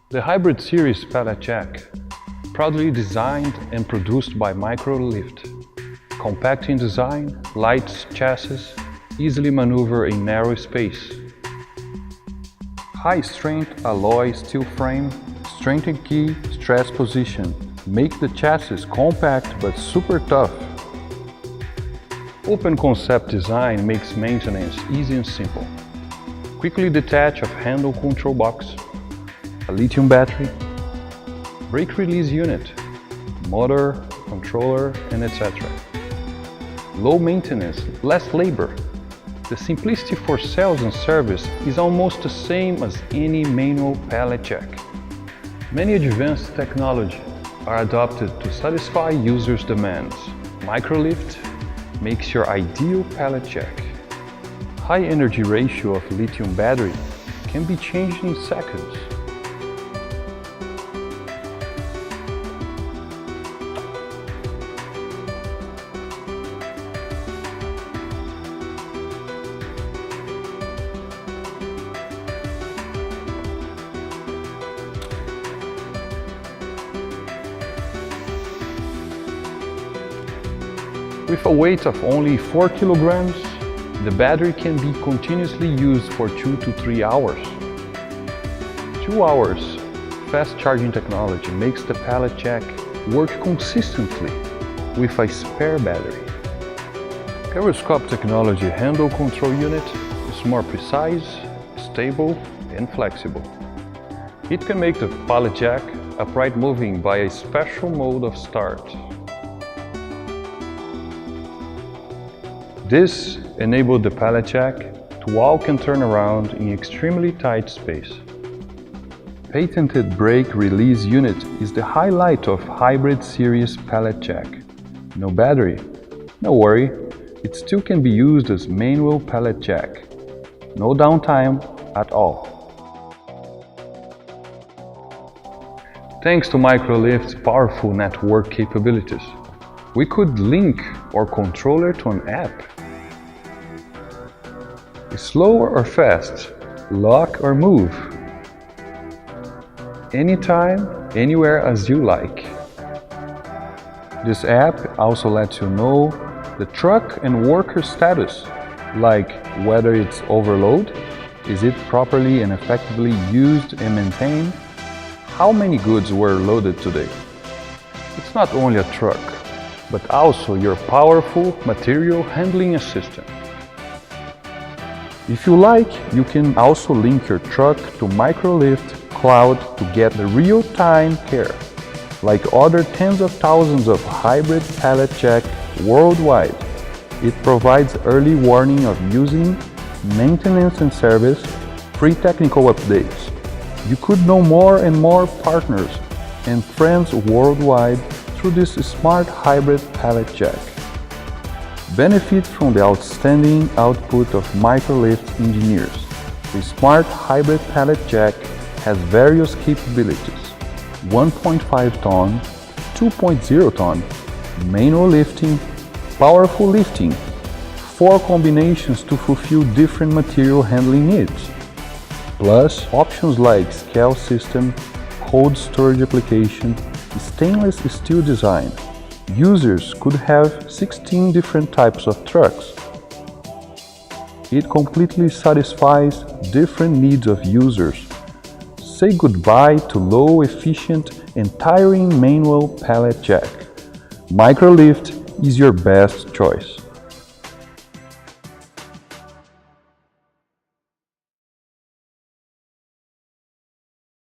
The Hybrid Series pallet jack, proudly designed and produced by Microlift. Compact in design, light chassis, easily maneuver in narrow space. High-strength alloy steel frame, strength and key stress position make the chassis compact but super tough. Open concept design makes maintenance easy and simple. Quickly detach of handle control box, a lithium battery, brake release unit, motor, controller, and etc. Low maintenance, less labor. The simplicity for sales and service is almost the same as any manual pallet jack. Many advanced technology are adopted to satisfy users' demands. Microlift makes your ideal pallet jack. High energy ratio of lithium battery can be changed in seconds. With a weight of only 4 kilograms, the battery can be continuously used for 2 to 3 hours. 2 hours fast charging technology makes the pallet jack work consistently with a spare battery. Gyroscope technology handle control unit is more precise, stable and flexible. It can make the pallet jack upright moving by a special mode of start. This enabled the pallet jack to walk and turn around in extremely tight space. Patented brake release unit is the highlight of Hybrid Series pallet jack. No battery? No worry, it still can be used as manual pallet jack. No downtime at all. Thanks to Microlift's powerful network capabilities, we could link our controller to an app. Slow or fast, lock or move. Anytime, anywhere as you like. This app also lets you know the truck and worker status, like whether it's overload, is it properly and effectively used and maintained, how many goods were loaded today. It's not only a truck, but also your powerful material handling assistant. If you like, you can also link your truck to Microlift Cloud to get the real-time care. Like other tens of thousands of hybrid pallet jack worldwide, it provides early warning of using, maintenance and service, free technical updates. You could know more and more partners and friends worldwide through this smart hybrid pallet jack. Benefit from the outstanding output of Microlift engineers. The smart hybrid pallet jack has various capabilities: 1.5 ton, 2.0 ton, manual lifting, powerful lifting, 4 combinations to fulfill different material handling needs, plus options like scale system, cold storage application, stainless steel design. Users could have 16 different types of trucks. It completely satisfies different needs of users. Say goodbye to low efficient and tiring manual pallet jack. Microlift is your best choice.